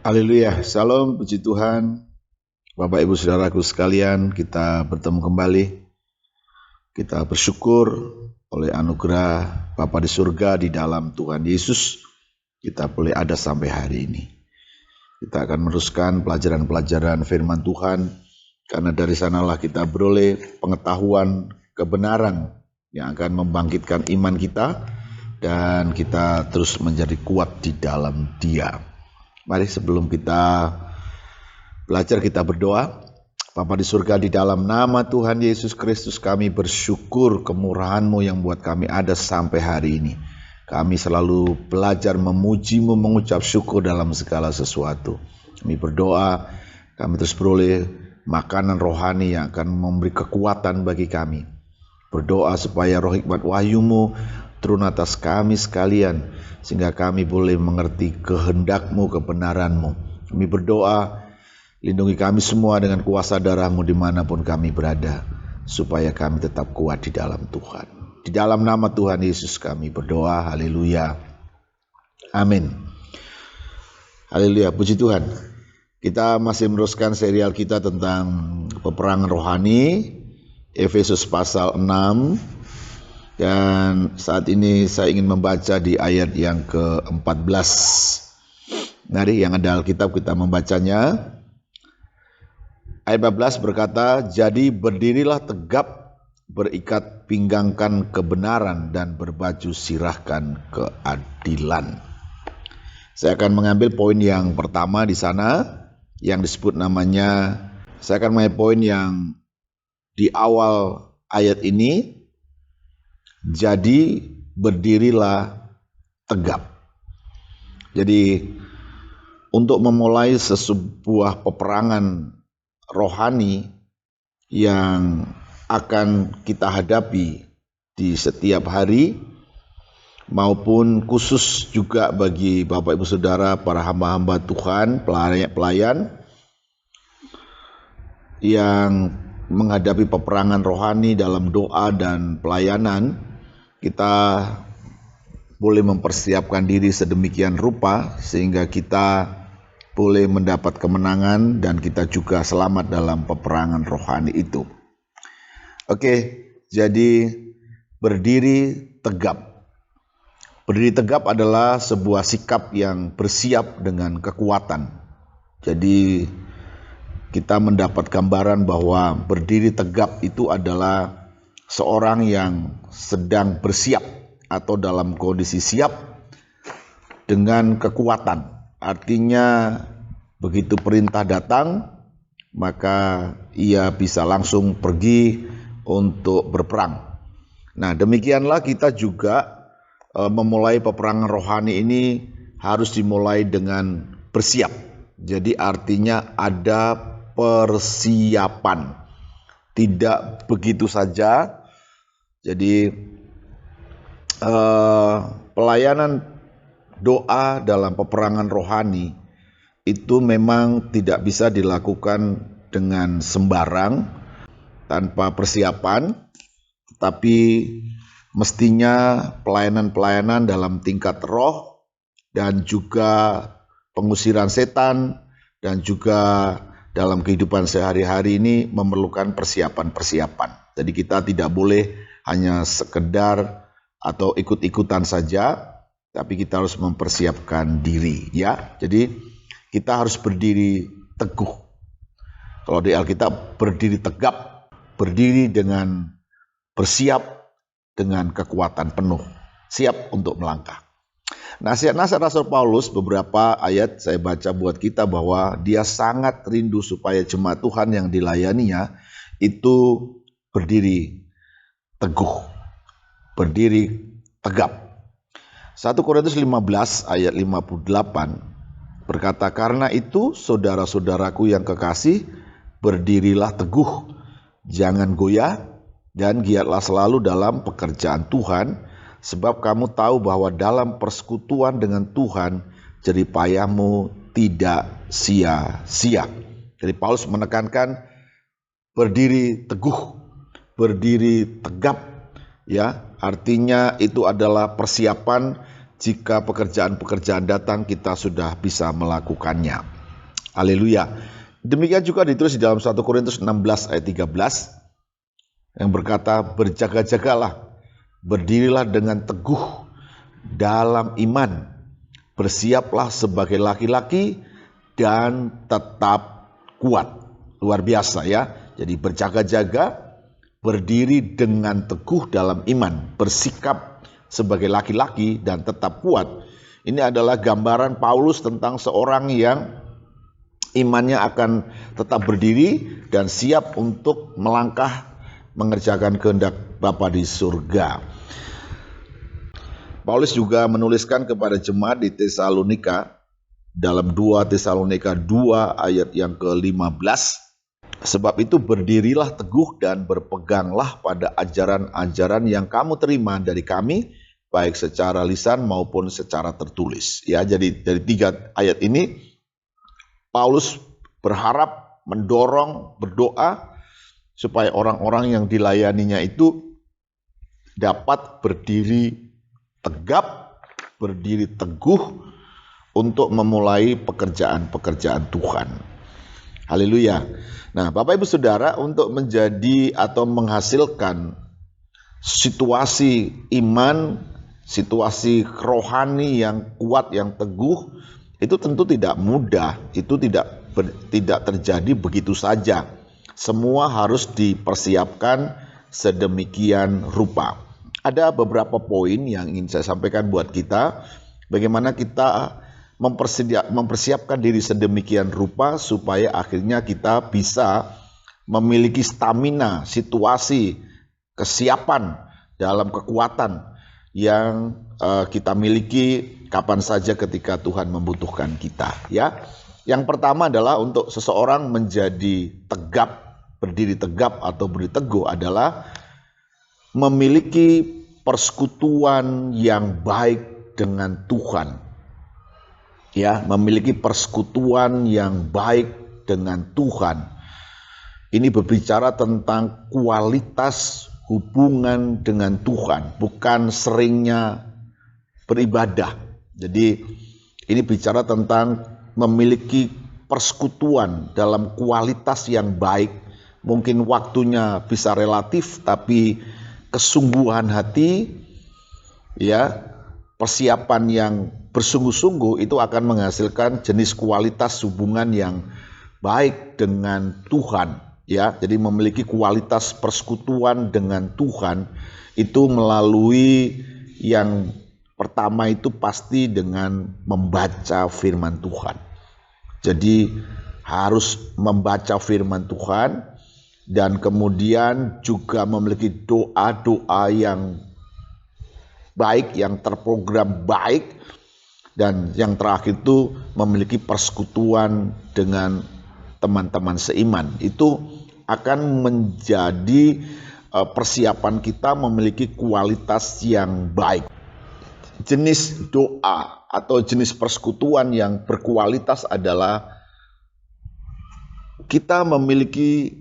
Haleluya, salam puji Tuhan. Bapak Ibu Saudaraku sekalian, kita bertemu kembali. Kita bersyukur oleh anugerah Bapa di surga di dalam Tuhan Yesus. Kita boleh ada sampai hari ini. Kita akan meneruskan pelajaran-pelajaran firman Tuhan, karena dari sanalah kita beroleh pengetahuan kebenaran yang akan membangkitkan iman kita, dan kita terus menjadi kuat di dalam Dia. Mari sebelum kita belajar, kita berdoa. Bapa di surga, di dalam nama Tuhan Yesus Kristus kami bersyukur kemurahan-Mu yang buat kami ada sampai hari ini. Kami selalu belajar memuji-Mu, mengucap syukur dalam segala sesuatu. Kami berdoa, kami terus beroleh makanan rohani yang akan memberi kekuatan bagi kami. Berdoa supaya roh hikmat wahyu-Mu turun atas kami sekalian, sehingga kami boleh mengerti kehendak-Mu, kebenaran-Mu. Kami berdoa, lindungi kami semua dengan kuasa darah-Mu dimanapun kami berada, supaya kami tetap kuat di dalam Tuhan. Di dalam nama Tuhan Yesus kami berdoa, haleluya, amin. Haleluya, puji Tuhan. Kita masih meneruskan serial kita tentang peperangan rohani, Efesus pasal 6. Dan saat ini saya ingin membaca di ayat yang ke-14. Mari yang ada Alkitab kita membacanya. Ayat 14 berkata, "Jadi berdirilah tegap, berikat pinggangkan kebenaran dan berbaju sirahkan keadilan." Saya akan mengambil poin yang pertama di sana yang disebut namanya, saya akan mengambil poin yang di awal ayat ini. Jadi berdirilah tegap. Jadi untuk memulai sebuah peperangan rohani yang akan kita hadapi di setiap hari, maupun khusus juga bagi Bapak Ibu Saudara, para hamba-hamba Tuhan, pelayan yang menghadapi peperangan rohani dalam doa dan pelayanan, kita boleh mempersiapkan diri sedemikian rupa sehingga kita boleh mendapat kemenangan dan kita juga selamat dalam peperangan rohani itu. Oke, jadi berdiri tegap. Berdiri tegap adalah sebuah sikap yang bersiap dengan kekuatan. Jadi kita mendapat gambaran bahwa berdiri tegap itu adalah seorang yang sedang bersiap atau dalam kondisi siap dengan kekuatan. Artinya begitu perintah datang, maka ia bisa langsung pergi untuk berperang. Nah, demikianlah kita juga memulai peperangan rohani ini harus dimulai dengan bersiap. Jadi artinya ada persiapan, tidak begitu saja. Jadi pelayanan doa dalam peperangan rohani itu memang tidak bisa dilakukan dengan sembarang tanpa persiapan, tapi mestinya pelayanan-pelayanan dalam tingkat roh dan juga pengusiran setan dan juga dalam kehidupan sehari-hari ini memerlukan persiapan-persiapan. Jadi kita tidak boleh hanya sekedar atau ikut-ikutan saja, tapi kita harus mempersiapkan diri, ya. Jadi kita harus berdiri teguh. Kalau di Alkitab berdiri tegap, berdiri dengan bersiap dengan kekuatan penuh, siap untuk melangkah. Nasihat-nasihat Rasul Paulus, beberapa ayat saya baca buat kita bahwa dia sangat rindu supaya jemaat Tuhan yang dilayaninya itu berdiri teguh, berdiri tegap. 1 Korintus 15 ayat 58 berkata, "Karena itu saudara-saudaraku yang kekasih, berdirilah teguh, jangan goyah, dan giatlah selalu dalam pekerjaan Tuhan, sebab kamu tahu bahwa dalam persekutuan dengan Tuhan, jerih payahmu tidak sia-sia." Jadi Paulus menekankan berdiri teguh, berdiri tegap, ya, artinya itu adalah persiapan jika pekerjaan-pekerjaan datang kita sudah bisa melakukannya. Haleluya. Demikian juga ditulis di dalam 1 Korintus 16 ayat 13 yang berkata, berjaga-jagalah, berdirilah dengan teguh dalam iman, bersiaplah sebagai laki-laki dan tetap kuat. Luar biasa ya. Jadi berjaga-jaga, berdiri dengan teguh dalam iman, bersikap sebagai laki-laki dan tetap kuat. Ini adalah gambaran Paulus tentang seorang yang imannya akan tetap berdiri dan siap untuk melangkah mengerjakan kehendak Bapa di surga. Paulus juga menuliskan kepada jemaat di Tesalonika dalam 2 Tesalonika 2 ayat yang ke-15, sebab itu berdirilah teguh dan berpeganglah pada ajaran-ajaran yang kamu terima dari kami, baik secara lisan maupun secara tertulis. Ya, jadi dari 3 ayat ini Paulus berharap, mendorong, berdoa supaya orang-orang yang dilayaninya itu dapat berdiri tegap, berdiri teguh untuk memulai pekerjaan-pekerjaan Tuhan. Haleluya. Nah, Bapak Ibu Saudara, untuk menjadi atau menghasilkan situasi iman, situasi rohani yang kuat, yang teguh, itu tentu tidak mudah, itu tidak terjadi begitu saja. Semua harus dipersiapkan sedemikian rupa. Ada beberapa poin yang ingin saya sampaikan buat kita, bagaimana kita mempersiapkan diri sedemikian rupa supaya akhirnya kita bisa memiliki stamina, situasi, kesiapan dalam kekuatan yang kita miliki kapan saja ketika Tuhan membutuhkan kita, ya. Yang pertama adalah untuk seseorang menjadi tegap, berdiri tegap atau berdiri teguh adalah memiliki persekutuan yang baik dengan Tuhan. Ya, memiliki persekutuan yang baik dengan Tuhan. Ini berbicara tentang kualitas hubungan dengan Tuhan, bukan seringnya beribadah. Jadi ini bicara tentang memiliki persekutuan dalam kualitas yang baik. Mungkin waktunya bisa relatif, tapi kesungguhan hati, ya, persiapan yang bersungguh-sungguh itu akan menghasilkan jenis kualitas hubungan yang baik dengan Tuhan, ya. Jadi memiliki kualitas persekutuan dengan Tuhan itu melalui yang pertama itu pasti dengan membaca firman Tuhan. Jadi harus membaca firman Tuhan dan kemudian juga memiliki doa-doa yang baik, yang terprogram baik, dan yang terakhir itu memiliki persekutuan dengan teman-teman seiman. Itu akan menjadi persiapan kita memiliki kualitas yang baik. Jenis doa atau jenis persekutuan yang berkualitas adalah kita memiliki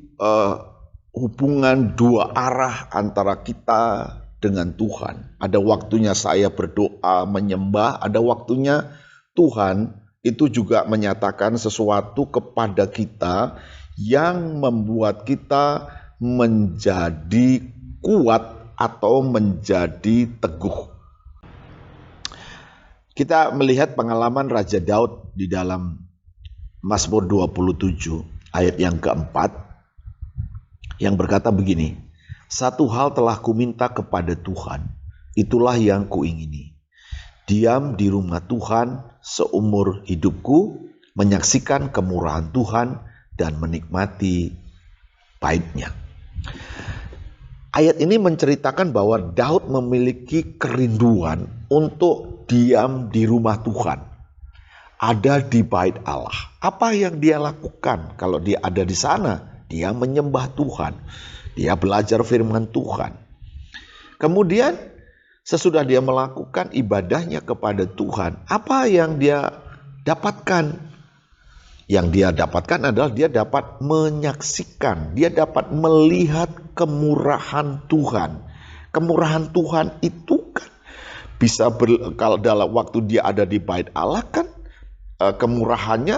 hubungan dua arah antara kita dengan Tuhan. Ada waktunya saya berdoa, menyembah, ada waktunya Tuhan itu juga menyatakan sesuatu kepada kita yang membuat kita menjadi kuat atau menjadi teguh. Kita melihat pengalaman Raja Daud di dalam Mazmur 27 ayat yang keempat yang berkata begini, satu hal telah kuminta kepada Tuhan, itulah yang kuingini, diam di rumah Tuhan seumur hidupku, menyaksikan kemurahan Tuhan dan menikmati baiknya. Ayat ini menceritakan bahwa Daud memiliki kerinduan untuk diam di rumah Tuhan, ada di bait Allah. Apa yang dia lakukan kalau dia ada di sana? Dia menyembah Tuhan, dia belajar firman Tuhan. Kemudian sesudah dia melakukan ibadahnya kepada Tuhan, apa yang dia dapatkan? Yang dia dapatkan adalah dia dapat menyaksikan, dia dapat melihat kemurahan Tuhan. Kemurahan Tuhan itu kan bisa kalau dalam waktu dia ada di bait Allah kan kemurahannya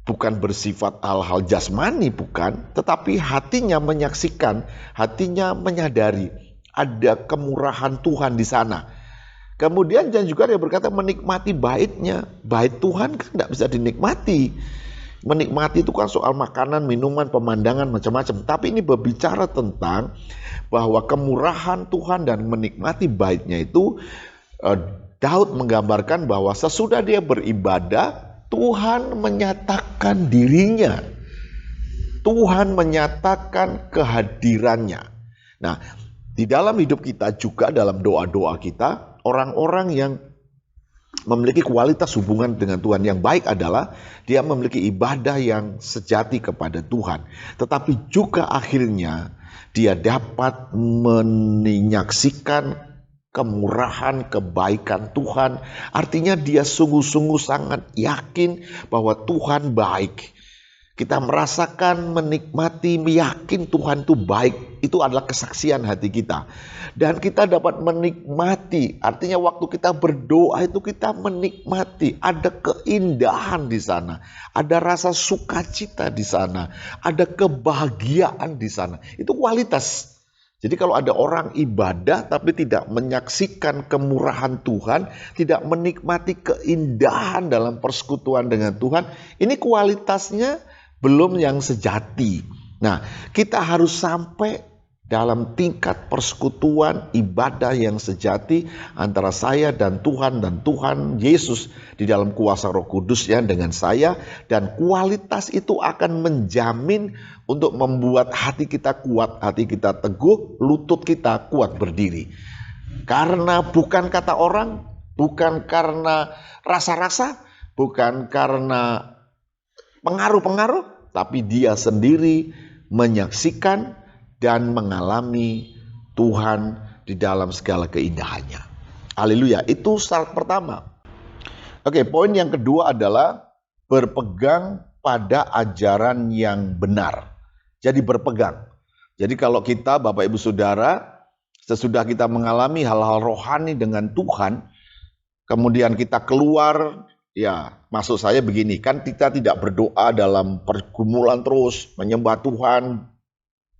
bukan bersifat hal-hal jasmani, bukan, tetapi hatinya menyaksikan, hatinya menyadari ada kemurahan Tuhan di sana. Kemudian dan juga dia berkata menikmati baitnya. Bait Tuhan kan tidak bisa dinikmati. Menikmati itu kan soal makanan, minuman, pemandangan, macam-macam. Tapi ini berbicara tentang bahwa kemurahan Tuhan dan menikmati baitnya itu, Daud menggambarkan bahwa sesudah dia beribadah, Tuhan menyatakan dirinya. Tuhan menyatakan kehadirannya. Nah, di dalam hidup kita juga, dalam doa-doa kita, orang-orang yang memiliki kualitas hubungan dengan Tuhan yang baik adalah dia memiliki ibadah yang sejati kepada Tuhan. Tetapi juga akhirnya dia dapat menyaksikan kemurahan, kebaikan Tuhan. Artinya dia sungguh-sungguh sangat yakin bahwa Tuhan baik. Kita merasakan, menikmati, yakin Tuhan itu baik. Itu adalah kesaksian hati kita. Dan kita dapat menikmati, artinya waktu kita berdoa itu kita menikmati. Ada keindahan di sana. Ada rasa sukacita di sana. Ada kebahagiaan di sana. Itu kualitas. Jadi kalau ada orang ibadah tapi tidak menyaksikan kemurahan Tuhan, tidak menikmati keindahan dalam persekutuan dengan Tuhan, ini kualitasnya belum yang sejati. Nah, kita harus sampai dalam tingkat persekutuan ibadah yang sejati antara saya dan Tuhan Yesus di dalam kuasa Roh Kudus ya dengan saya, dan kualitas itu akan menjamin untuk membuat hati kita kuat, hati kita teguh, lutut kita kuat berdiri. Karena bukan kata orang, bukan karena rasa-rasa, bukan karena pengaruh-pengaruh, tapi dia sendiri menyaksikan dan mengalami Tuhan di dalam segala keindahannya. Haleluya, itu syarat pertama. Oke, poin yang kedua adalah berpegang pada ajaran yang benar. Jadi berpegang. Jadi kalau kita, Bapak Ibu Saudara, sesudah kita mengalami hal-hal rohani dengan Tuhan, kemudian kita keluar, ya maksud saya begini, kan kita tidak berdoa dalam pergumulan terus, menyembah Tuhan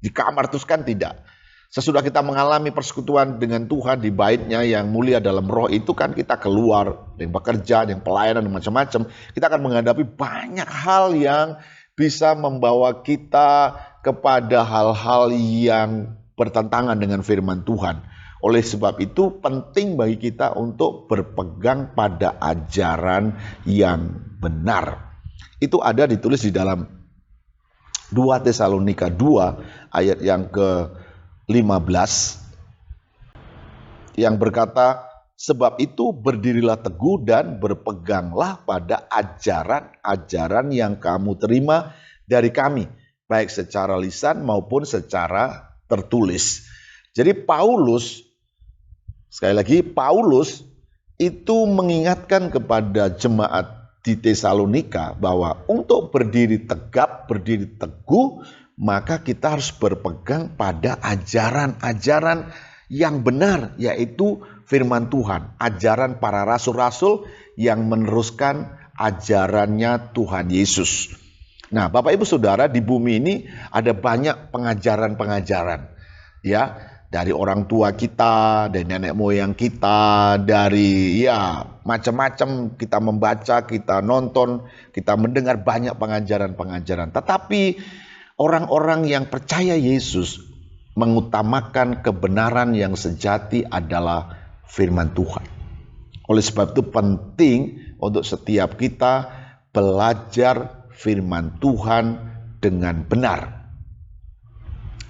di kamar terus, kan tidak. Sesudah kita mengalami persekutuan dengan Tuhan di baitnya yang mulia dalam roh itu, kan kita keluar, yang bekerja, yang pelayanan, dan macam-macam. Kita akan menghadapi banyak hal yang bisa membawa kita kepada hal-hal yang bertentangan dengan firman Tuhan. Oleh sebab itu penting bagi kita untuk berpegang pada ajaran yang benar. Itu ada ditulis di dalam 2 Tesalonika 2 ayat yang ke-15 yang berkata, sebab itu berdirilah teguh dan berpeganglah pada ajaran-ajaran yang kamu terima dari kami, baik secara lisan maupun secara tertulis. Jadi Paulus, sekali lagi, Paulus itu mengingatkan kepada jemaat di Tesalonika bahwa untuk berdiri tegap, berdiri teguh, maka kita harus berpegang pada ajaran-ajaran yang benar, yaitu firman Tuhan, ajaran para rasul-rasul yang meneruskan ajarannya Tuhan Yesus. Nah, Bapak Ibu Saudara, di bumi ini ada banyak pengajaran-pengajaran, ya. Dari orang tua kita, dari nenek moyang kita, dari ya macam-macam kita membaca, kita nonton, kita mendengar banyak pengajaran-pengajaran. Tetapi orang-orang yang percaya Yesus mengutamakan kebenaran yang sejati adalah firman Tuhan. Oleh sebab itu penting untuk setiap kita belajar firman Tuhan dengan benar.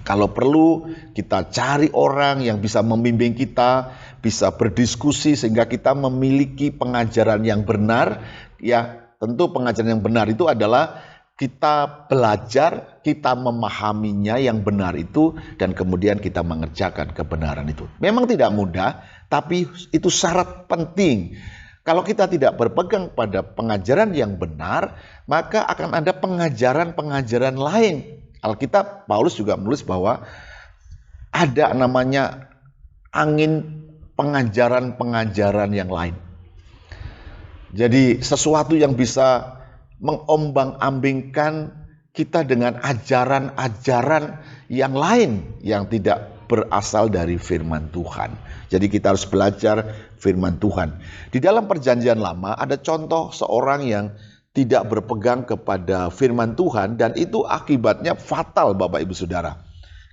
Kalau perlu kita cari orang yang bisa membimbing kita, bisa berdiskusi sehingga kita memiliki pengajaran yang benar. Ya, tentu pengajaran yang benar itu adalah kita belajar, kita memahaminya yang benar itu, dan kemudian kita mengerjakan kebenaran itu. Memang tidak mudah, tapi itu syarat penting. Kalau kita tidak berpegang pada pengajaran yang benar, maka akan ada pengajaran-pengajaran lain. Alkitab, Paulus juga menulis bahwa ada namanya angin pengajaran-pengajaran yang lain. Jadi sesuatu yang bisa mengombang-ambingkan kita dengan ajaran-ajaran yang lain yang tidak berasal dari firman Tuhan. Jadi kita harus belajar firman Tuhan. Di dalam Perjanjian Lama ada contoh seorang yang tidak berpegang kepada firman Tuhan dan itu akibatnya fatal, Bapak Ibu Saudara.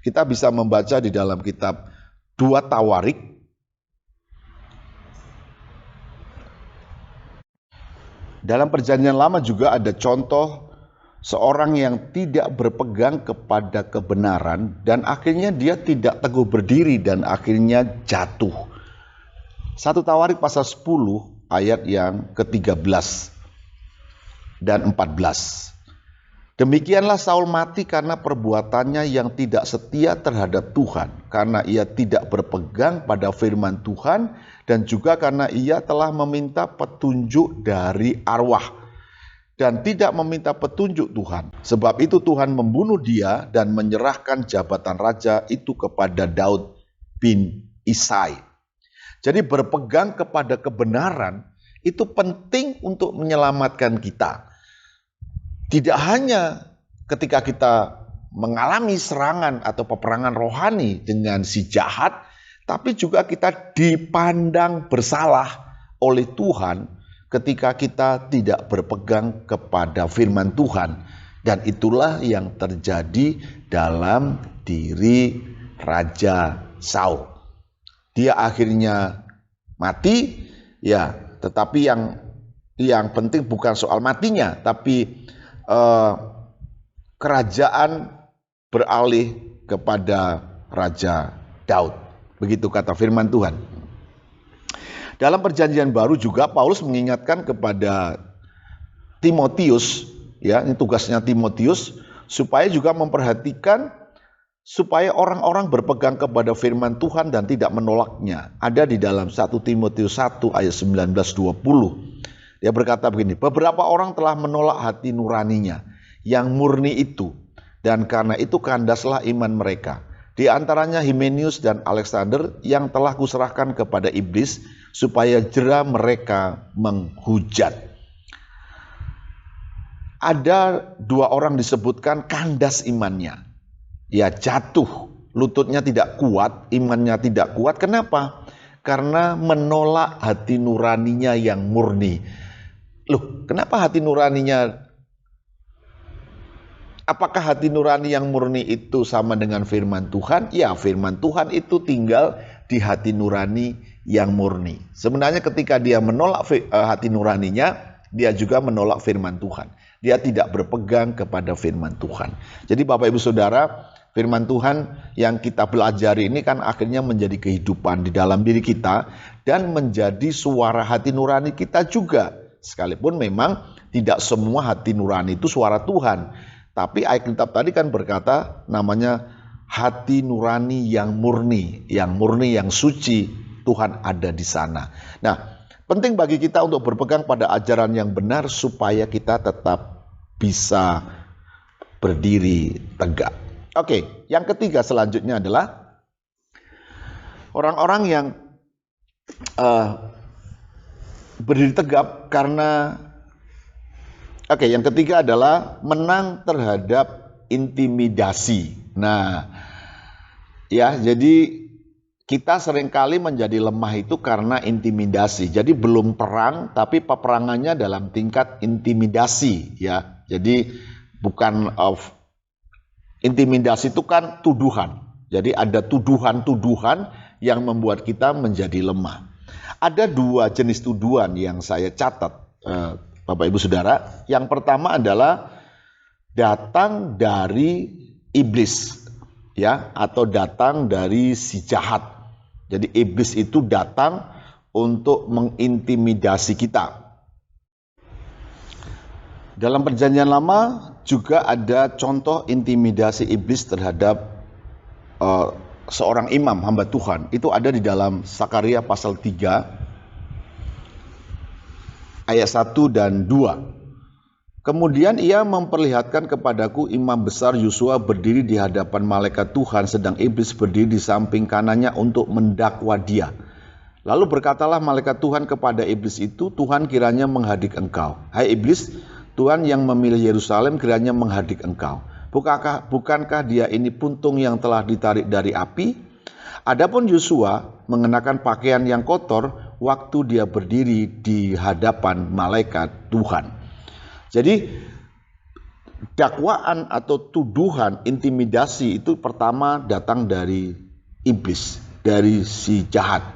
Kita bisa membaca di dalam kitab 2 Tawarik. Dalam Perjanjian Lama juga ada contoh seorang yang tidak berpegang kepada kebenaran dan akhirnya dia tidak teguh berdiri dan akhirnya jatuh. 1 Tawarik pasal 10 ayat yang ke-13 dan 14. Demikianlah Saul mati karena perbuatannya yang tidak setia terhadap Tuhan, karena ia tidak berpegang pada firman Tuhan, dan juga karena ia telah meminta petunjuk dari arwah, dan tidak meminta petunjuk Tuhan. Sebab itu Tuhan membunuh dia dan menyerahkan jabatan raja itu kepada Daud bin Isai. Jadi berpegang kepada kebenaran itu penting untuk menyelamatkan kita. Tidak hanya ketika kita mengalami serangan atau peperangan rohani dengan si jahat, tapi juga kita dipandang bersalah oleh Tuhan ketika kita tidak berpegang kepada firman Tuhan. Dan itulah yang terjadi dalam diri Raja Saul. Dia akhirnya mati, ya, tetapi yang penting bukan soal matinya, tapi kerajaan beralih kepada Raja Daud. Begitu kata firman Tuhan. Dalam Perjanjian Baru juga Paulus mengingatkan kepada Timotius, ya, ini tugasnya Timotius, supaya juga memperhatikan supaya orang-orang berpegang kepada firman Tuhan dan tidak menolaknya. Ada di dalam 1 Timotius 1 ayat 19-20. Dia berkata begini, beberapa orang telah menolak hati nuraninya yang murni itu, dan karena itu kandaslah iman mereka. Di antaranya Himenius dan Alexander yang telah kuserahkan kepada iblis supaya jera mereka menghujat. Ada 2 orang disebutkan kandas imannya. Ya, jatuh, lututnya tidak kuat, imannya tidak kuat. Kenapa? Karena menolak hati nuraninya yang murni. Loh, kenapa hati nuraninya? Apakah hati nurani yang murni itu sama dengan firman Tuhan? Ya, firman Tuhan itu tinggal di hati nurani yang murni. Sebenarnya ketika dia menolak hati nuraninya, dia juga menolak firman Tuhan. Dia tidak berpegang kepada firman Tuhan. Jadi Bapak Ibu Saudara, firman Tuhan yang kita pelajari ini kan akhirnya menjadi kehidupan di dalam diri kita dan menjadi suara hati nurani kita juga. Sekalipun memang tidak semua hati nurani itu suara Tuhan. Tapi ayat kitab tadi kan berkata namanya hati nurani yang murni, yang suci, Tuhan ada di sana. Nah, penting bagi kita untuk berpegang pada ajaran yang benar supaya kita tetap bisa berdiri tegak. Oke, yang ketiga selanjutnya adalah orang-orang yang berdiri tegap karena yang ketiga adalah menang terhadap intimidasi. Nah, ya, jadi kita seringkali menjadi lemah itu karena intimidasi. Jadi belum perang, tapi peperangannya dalam tingkat intimidasi, ya. Jadi bukan intimidasi itu kan tuduhan. Jadi ada tuduhan-tuduhan yang membuat kita menjadi lemah. Ada 2 jenis tuduhan yang saya catat, Bapak Ibu Saudara. Yang pertama adalah datang dari iblis, ya, atau datang dari si jahat. Jadi iblis itu datang untuk mengintimidasi kita. Dalam Perjanjian Lama juga ada contoh intimidasi iblis terhadap seorang imam hamba Tuhan. Itu ada di dalam Sakaria pasal 3 ayat 1 dan 2. Kemudian ia memperlihatkan kepadaku imam besar Yosua berdiri di hadapan malaikat Tuhan, sedang iblis berdiri di samping kanannya untuk mendakwa dia. Lalu berkatalah malaikat Tuhan kepada iblis itu, Tuhan kiranya menghadik engkau. Hai iblis, Tuhan yang memilih Yerusalem kiranya menghadik engkau. Bukankah dia ini puntung yang telah ditarik dari api? Adapun Yosua mengenakan pakaian yang kotor waktu dia berdiri di hadapan malaikat Tuhan. Jadi dakwaan atau tuduhan intimidasi itu pertama datang dari iblis, dari si jahat.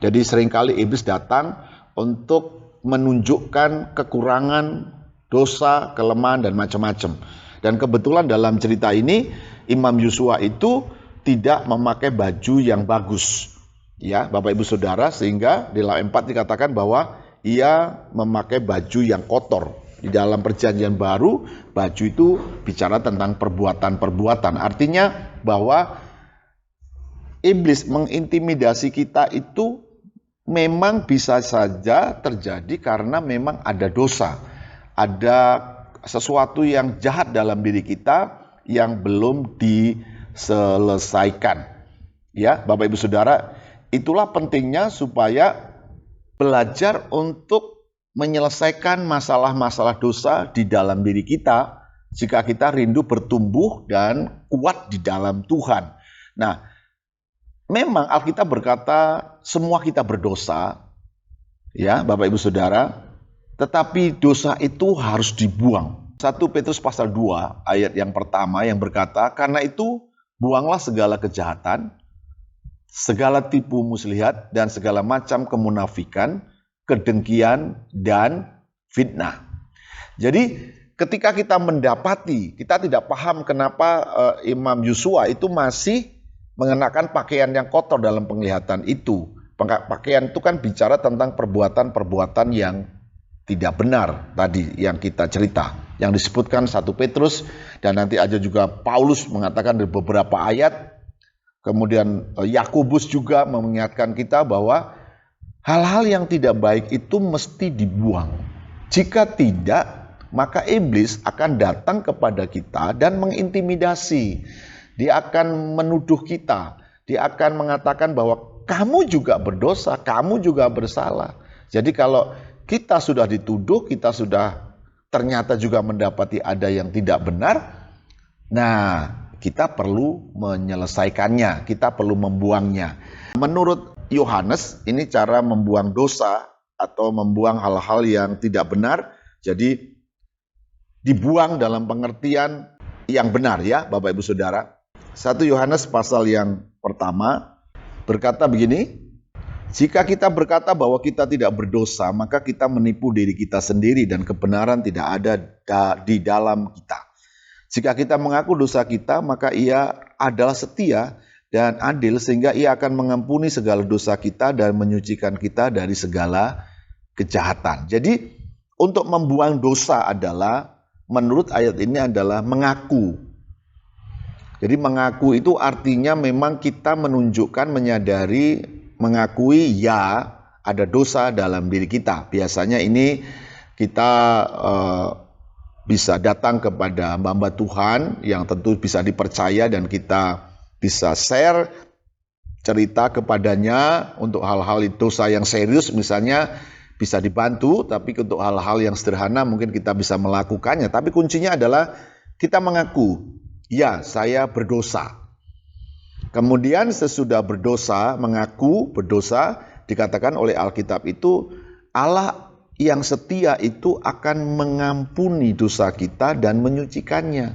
Jadi seringkali iblis datang untuk menunjukkan kekurangan, dosa, kelemahan, dan macam-macam. Dan kebetulan dalam cerita ini Imam Yosua itu tidak memakai baju yang bagus, ya Bapak Ibu Saudara, sehingga di dalam 4 dikatakan bahwa ia memakai baju yang kotor. Di dalam perjanjian baru, baju itu bicara tentang perbuatan-perbuatan. Artinya bahwa iblis mengintimidasi kita itu memang bisa saja terjadi karena memang ada dosa. Ada sesuatu yang jahat dalam diri kita yang belum diselesaikan. Ya, Bapak Ibu Saudara, itulah pentingnya supaya belajar untuk menyelesaikan masalah-masalah dosa di dalam diri kita jika kita rindu bertumbuh dan kuat di dalam Tuhan. Nah, memang Alkitab berkata semua kita berdosa, ya Bapak Ibu Saudara, tetapi dosa itu harus dibuang. 1 Petrus pasal 2 ayat yang pertama yang berkata, karena itu buanglah segala kejahatan, segala tipu muslihat, dan segala macam kemunafikan, kedengkian, dan fitnah. Jadi ketika kita mendapati, kita tidak paham kenapa Imam Yosua itu masih mengenakan pakaian yang kotor dalam penglihatan itu. Pakaian itu kan bicara tentang perbuatan-perbuatan yang tidak benar tadi yang kita cerita, yang disebutkan 1 Petrus, dan nanti aja juga Paulus mengatakan di beberapa ayat. Kemudian Yakobus juga mengingatkan kita bahwa hal-hal yang tidak baik itu mesti dibuang. Jika tidak, maka iblis akan datang kepada kita dan mengintimidasi. Dia akan menuduh kita. Dia akan mengatakan bahwa kamu juga berdosa, kamu juga bersalah. Jadi kalau kita sudah dituduh, kita sudah ternyata juga mendapati ada yang tidak benar, nah kita perlu menyelesaikannya, kita perlu membuangnya. Menurut Yohanes, ini cara membuang dosa atau membuang hal-hal yang tidak benar, jadi dibuang dalam pengertian yang benar, ya Bapak Ibu Saudara. 1 Yohanes pasal yang pertama berkata begini, jika kita berkata bahwa kita tidak berdosa, maka kita menipu diri kita sendiri dan kebenaran tidak ada di dalam kita. Jika kita mengaku dosa kita, maka Ia adalah setia dan adil sehingga Ia akan mengampuni segala dosa kita dan menyucikan kita dari segala kejahatan. Jadi untuk membuang dosa adalah, menurut ayat ini adalah mengaku. Jadi mengaku itu artinya memang kita menunjukkan, menyadari, mengakui ya ada dosa dalam diri kita. Biasanya ini kita bisa datang kepada hamba Tuhan yang tentu bisa dipercaya dan kita bisa share cerita kepadanya untuk hal-hal dosa yang serius misalnya bisa dibantu, tapi untuk hal-hal yang sederhana mungkin kita bisa melakukannya. Tapi kuncinya adalah kita mengaku, ya saya berdosa. Kemudian sesudah berdosa, mengaku berdosa, dikatakan oleh Alkitab itu Allah yang setia itu akan mengampuni dosa kita dan menyucikannya.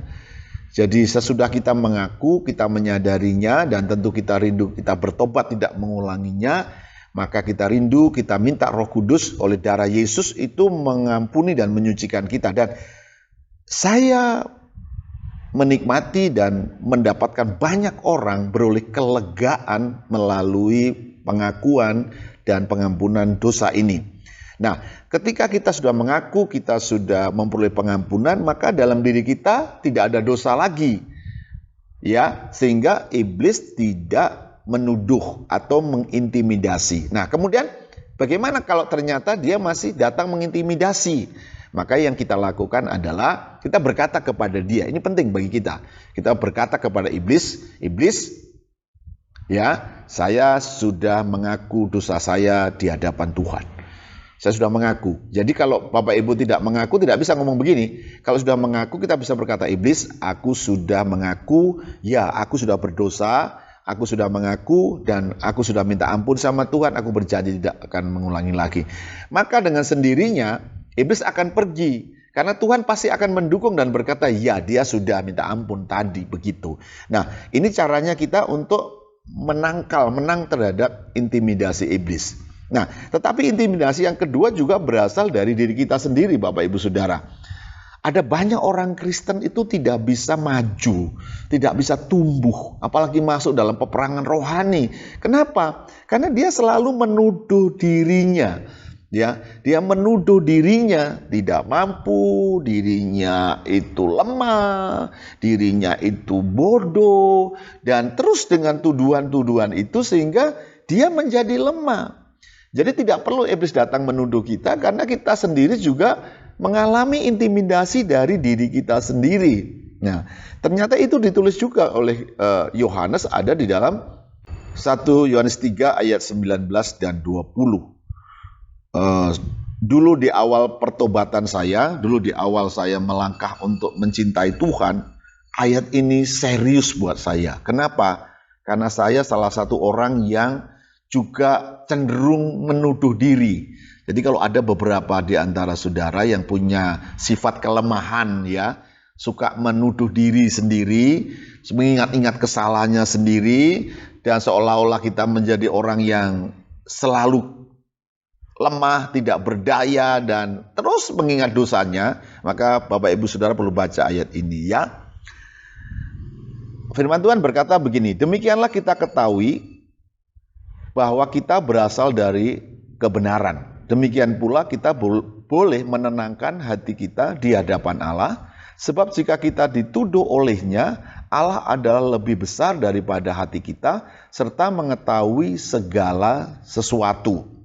Jadi sesudah kita mengaku, kita menyadarinya, dan tentu kita rindu, kita bertobat tidak mengulanginya, maka kita rindu, kita minta Roh Kudus oleh darah Yesus itu mengampuni dan menyucikan kita. Dan saya menikmati dan mendapatkan banyak orang beroleh kelegaan melalui pengakuan dan pengampunan dosa ini. Nah, ketika kita sudah mengaku, kita sudah memperoleh pengampunan, maka dalam diri kita tidak ada dosa lagi. Ya, sehingga iblis tidak menuduh atau mengintimidasi. Nah, kemudian bagaimana kalau ternyata dia masih datang mengintimidasi? Maka yang kita lakukan adalah kita berkata kepada dia, ini penting bagi kita. Kita berkata kepada iblis, iblis, ya, saya sudah mengaku dosa saya di hadapan Tuhan. Saya sudah mengaku. Jadi kalau Bapak Ibu tidak mengaku, tidak bisa ngomong begini. Kalau sudah mengaku, kita bisa berkata, iblis, aku sudah mengaku, ya aku sudah berdosa, aku sudah mengaku, dan aku sudah minta ampun sama Tuhan, aku berjanji tidak akan mengulangi lagi. Maka dengan sendirinya, iblis akan pergi. Karena Tuhan pasti akan mendukung dan berkata, ya dia sudah minta ampun tadi, begitu. Nah, ini caranya kita untuk menang terhadap intimidasi iblis. Nah, tetapi intimidasi yang kedua juga berasal dari diri kita sendiri, Bapak Ibu Saudara. Ada banyak orang Kristen itu tidak bisa maju, tidak bisa tumbuh, apalagi masuk dalam peperangan rohani. Kenapa? Karena dia selalu menuduh dirinya. Ya, dia menuduh dirinya tidak mampu, dirinya itu lemah, dirinya itu bodoh, dan terus dengan tuduhan-tuduhan itu sehingga dia menjadi lemah. Jadi tidak perlu iblis datang menuduh kita karena kita sendiri juga mengalami intimidasi dari diri kita sendiri. Nah, ternyata itu ditulis juga oleh Yohanes, ada di dalam 1 Yohanes 3 ayat 19 dan 20. Dulu di awal pertobatan saya, dulu di awal saya melangkah untuk mencintai Tuhan, ayat ini serius buat saya. Kenapa? Karena saya salah satu orang yang juga cenderung menuduh diri. Jadi kalau ada beberapa di antara saudara yang punya sifat kelemahan ya, suka menuduh diri sendiri, mengingat-ingat kesalahannya sendiri, dan seolah-olah kita menjadi orang yang selalu lemah, tidak berdaya, dan terus mengingat dosanya, maka Bapak Ibu Saudara perlu baca ayat ini ya. Firman Tuhan berkata begini, demikianlah kita ketahui bahwa kita berasal dari kebenaran. Demikian pula kita boleh menenangkan hati kita di hadapan Allah, sebab jika kita dituduh olehnya, Allah adalah lebih besar daripada hati kita, serta mengetahui segala sesuatu.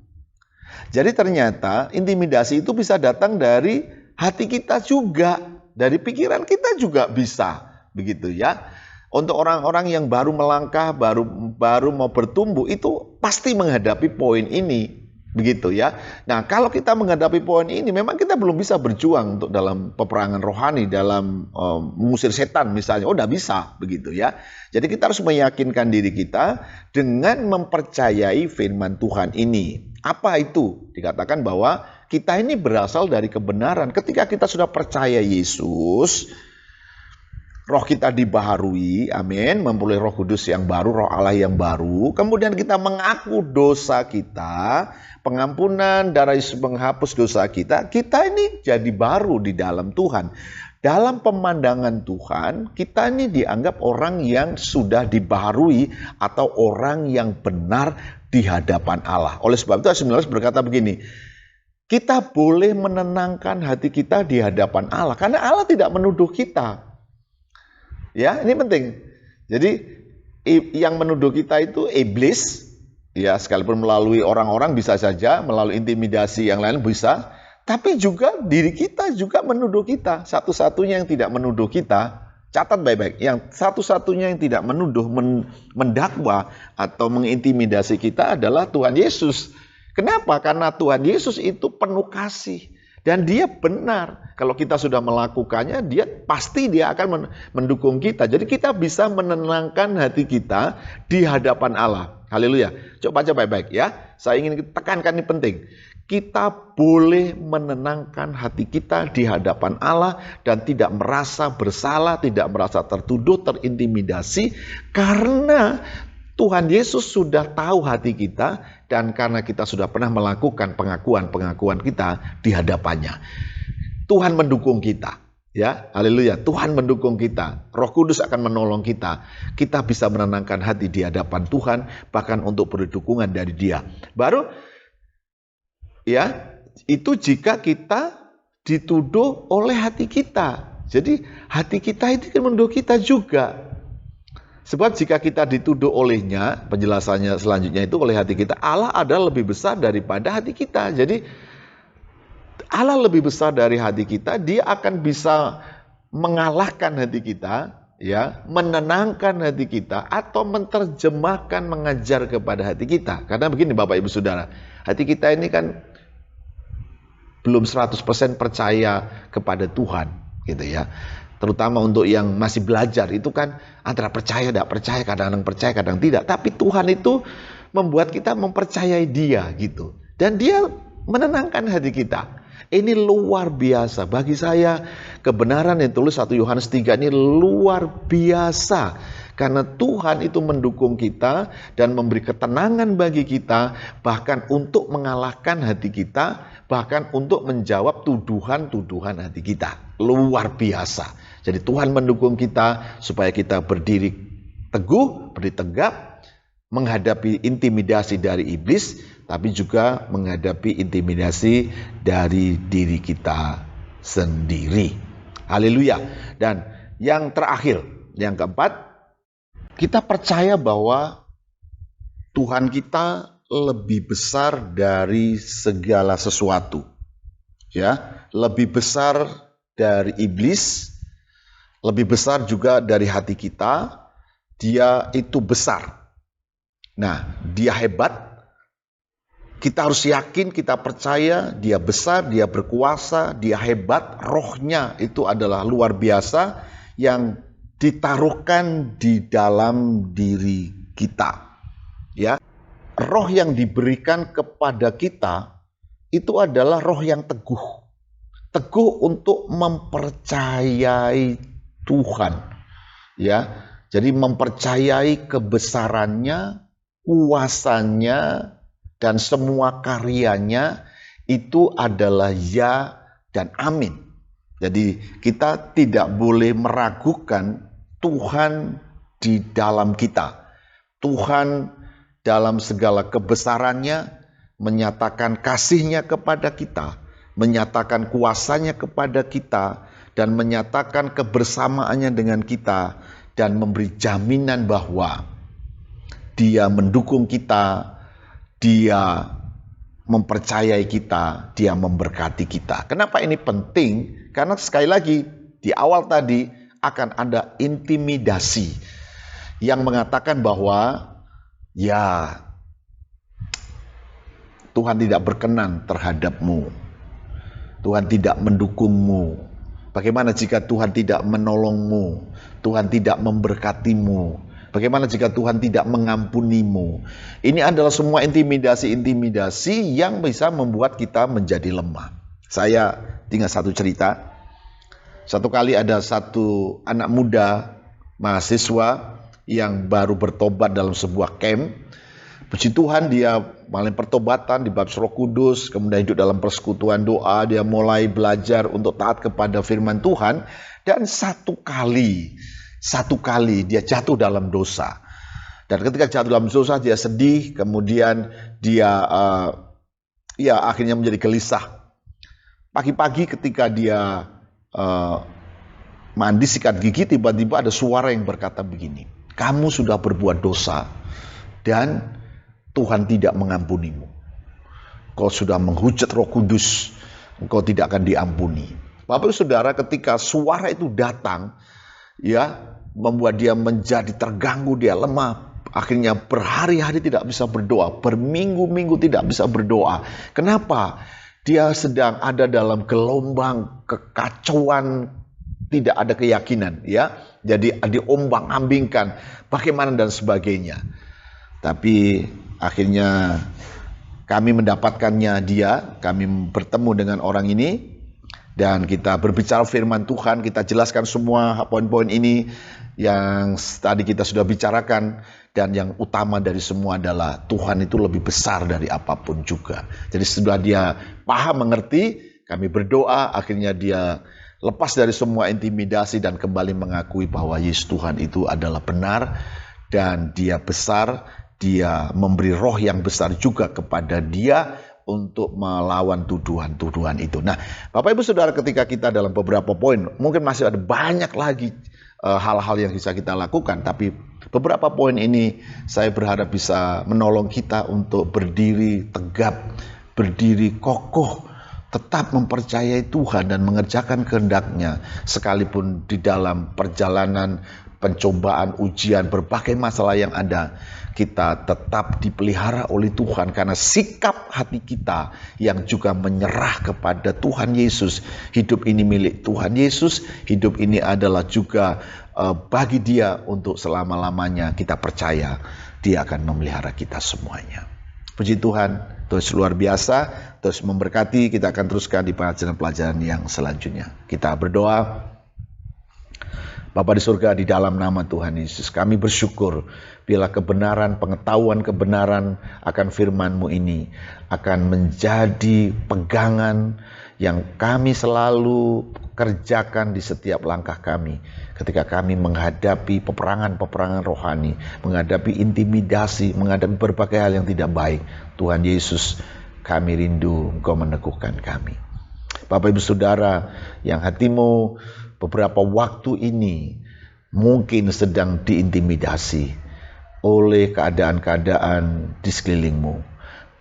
Jadi ternyata intimidasi itu bisa datang dari hati kita juga, dari pikiran kita juga bisa, begitu ya. Untuk orang-orang yang baru melangkah, baru mau bertumbuh, itu pasti menghadapi poin ini, begitu ya. Nah, kalau kita menghadapi poin ini, memang kita belum bisa berjuang untuk dalam peperangan rohani, dalam mengusir setan misalnya. Oh, tidak bisa, begitu ya. Jadi kita harus meyakinkan diri kita dengan mempercayai firman Tuhan ini. Apa itu? Dikatakan bahwa kita ini berasal dari kebenaran. Ketika kita sudah percaya Yesus, roh kita dibaharui, amin, memperoleh Roh Kudus yang baru, Roh Allah yang baru. Kemudian kita mengaku dosa kita, pengampunan darah Yesus menghapus dosa kita. Kita ini jadi baru di dalam Tuhan. Dalam pemandangan Tuhan, kita ini dianggap orang yang sudah dibaharui atau orang yang benar di hadapan Allah. Oleh sebab itu ayat 19 berkata begini, kita boleh menenangkan hati kita di hadapan Allah karena Allah tidak menuduh kita. Ya, ini penting. Jadi yang menuduh kita itu iblis, ya sekalipun melalui orang-orang bisa saja, melalui intimidasi yang lain bisa, tapi juga diri kita juga menuduh kita. Satu-satunya yang tidak menuduh kita, catat baik-baik, yang satu-satunya yang tidak menuduh, mendakwa atau mengintimidasi kita adalah Tuhan Yesus. Kenapa? Karena Tuhan Yesus itu penuh kasih. Dan dia benar, kalau kita sudah melakukannya, dia akan mendukung kita. Jadi kita bisa menenangkan hati kita di hadapan Allah. Haleluya. Coba baca baik-baik ya. Saya ingin tekankan ini penting. Kita boleh menenangkan hati kita di hadapan Allah dan tidak merasa bersalah, tidak merasa tertuduh, terintimidasi. Karena Tuhan Yesus sudah tahu hati kita dan karena kita sudah pernah melakukan pengakuan-pengakuan kita di hadapannya. Tuhan mendukung kita, ya. Haleluya. Tuhan mendukung kita. Roh Kudus akan menolong kita. Kita bisa menenangkan hati di hadapan Tuhan bahkan untuk berdukungan dari Dia. Baru ya, itu jika kita dituduh oleh hati kita. Jadi hati kita itu kan menuduh kita juga. Sebab jika kita dituduh olehnya, penjelasannya selanjutnya itu oleh hati kita, Allah adalah lebih besar daripada hati kita. Jadi Allah lebih besar dari hati kita, Dia akan bisa mengalahkan hati kita, ya, menenangkan hati kita atau menerjemahkan, mengajar kepada hati kita. Karena begini Bapak Ibu Saudara, hati kita ini kan belum 100% percaya kepada Tuhan, gitu ya. Terutama untuk yang masih belajar, itu kan antara percaya, tidak percaya, kadang-kadang percaya, kadang tidak. Tapi Tuhan itu membuat kita mempercayai Dia, gitu. Dan Dia menenangkan hati kita. Ini luar biasa. Bagi saya, kebenaran yang tulis 1 Yohanes 3 ini luar biasa. Karena Tuhan itu mendukung kita dan memberi ketenangan bagi kita, bahkan untuk mengalahkan hati kita, bahkan untuk menjawab tuduhan-tuduhan hati kita. Luar biasa. Jadi Tuhan mendukung kita supaya kita berdiri teguh, berdiri tegap, menghadapi intimidasi dari iblis, tapi juga menghadapi intimidasi dari diri kita sendiri. Haleluya. Dan yang terakhir, yang keempat, kita percaya bahwa Tuhan kita lebih besar dari segala sesuatu. Ya, lebih besar dari iblis, lebih besar juga dari hati kita. Dia itu besar. Nah, Dia hebat. Kita harus yakin, kita percaya Dia besar, Dia berkuasa, Dia hebat. Rohnya itu adalah luar biasa yang ditaruhkan di dalam diri kita. Ya, roh yang diberikan kepada kita itu adalah roh yang teguh. Teguh untuk mempercayai Tuhan. Ya, jadi mempercayai kebesarannya, kuasanya, dan semua karyanya itu adalah ya dan amin. Jadi kita tidak boleh meragukan Tuhan di dalam kita. Tuhan dalam segala kebesarannya menyatakan kasih-Nya kepada kita, menyatakan kuasanya kepada kita, dan menyatakan kebersamaannya dengan kita, dan memberi jaminan bahwa Dia mendukung kita, Dia mempercayai kita, Dia memberkati kita. Kenapa ini penting? Karena sekali lagi di awal tadi akan ada intimidasi yang mengatakan bahwa ya Tuhan tidak berkenan terhadapmu, Tuhan tidak mendukungmu. Bagaimana jika Tuhan tidak menolongmu, Tuhan tidak memberkatimu? Bagaimana jika Tuhan tidak mengampunimu? Ini adalah semua intimidasi-intimidasi yang bisa membuat kita menjadi lemah. Saya tinggal satu cerita. Satu kali ada satu anak muda mahasiswa yang baru bertobat dalam sebuah camp. Puji Tuhan, dia mulai pertobatan di baptis Roh Kudus, kemudian hidup dalam persekutuan doa, dia mulai belajar untuk taat kepada firman Tuhan, dan satu kali dia jatuh dalam dosa. Dan ketika jatuh dalam dosa, dia sedih, kemudian dia akhirnya menjadi gelisah. Pagi-pagi ketika dia mandi sikat gigi, tiba-tiba ada suara yang berkata begini, kamu sudah berbuat dosa dan Tuhan tidak mengampunimu. Kau sudah menghujat Roh Kudus, engkau tidak akan diampuni. Bapak Saudara, ketika suara itu datang, ya, membuat dia menjadi terganggu, dia lemah. Akhirnya berhari-hari tidak bisa berdoa, berminggu-minggu tidak bisa berdoa. Kenapa? Dia sedang ada dalam gelombang kekacauan, tidak ada keyakinan, ya. Jadi diombang-ambingkan, bagaimana dan sebagainya. Tapi akhirnya kami mendapatkannya dia, kami bertemu dengan orang ini, dan kita berbicara firman Tuhan, kita jelaskan semua poin-poin ini yang tadi kita sudah bicarakan. Dan yang utama dari semua adalah Tuhan itu lebih besar dari apapun juga. Jadi setelah dia paham, mengerti, kami berdoa, akhirnya dia lepas dari semua intimidasi dan kembali mengakui bahwa Yesus Tuhan itu adalah benar dan Dia besar. Dia memberi roh yang besar juga kepada dia untuk melawan tuduhan-tuduhan itu. Nah, Bapak Ibu Saudara, ketika kita dalam beberapa poin, mungkin masih ada banyak lagi hal-hal yang bisa kita lakukan, tapi beberapa poin ini saya berharap bisa menolong kita untuk berdiri tegap, berdiri kokoh, tetap mempercayai Tuhan dan mengerjakan kehendak-Nya, sekalipun di dalam perjalanan pencobaan, ujian, berbagai masalah yang ada, kita tetap dipelihara oleh Tuhan karena sikap hati kita yang juga menyerah kepada Tuhan Yesus. Hidup ini milik Tuhan Yesus, hidup ini adalah juga bagi Dia untuk selama-lamanya. Kita percaya Dia akan memelihara kita semuanya. Puji Tuhan, terus luar biasa, terus memberkati. Kita akan teruskan di pelajaran-pelajaran yang selanjutnya. Kita berdoa. Bapa di surga, di dalam nama Tuhan Yesus, kami bersyukur bila kebenaran, pengetahuan kebenaran akan firman-Mu ini akan menjadi pegangan yang kami selalu kerjakan di setiap langkah kami. Ketika kami menghadapi peperangan-peperangan rohani, menghadapi intimidasi, menghadapi berbagai hal yang tidak baik, Tuhan Yesus, kami rindu Engkau meneguhkan kami. Bapak Ibu Saudara yang hatimu beberapa waktu ini mungkin sedang diintimidasi oleh keadaan-keadaan di sekelilingmu.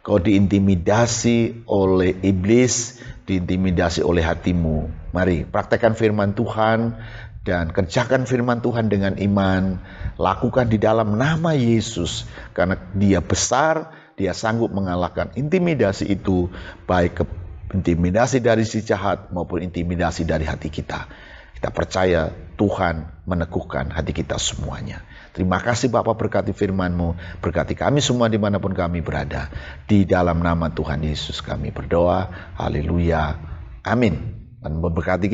Kau diintimidasi oleh iblis, diintimidasi oleh hatimu. Mari praktekkan firman Tuhan dan kerjakan firman Tuhan dengan iman. Lakukan di dalam nama Yesus, karena Dia besar, Dia sanggup mengalahkan intimidasi itu, baik intimidasi dari si jahat maupun intimidasi dari hati kita. Kita percaya Tuhan meneguhkan hati kita semuanya. Terima kasih Bapak, berkati firman-Mu, berkati kami semua dimanapun kami berada. Di dalam nama Tuhan Yesus kami berdoa, haleluya, amin. Dan memberkati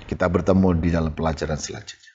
kita bertemu di dalam pelajaran selanjutnya.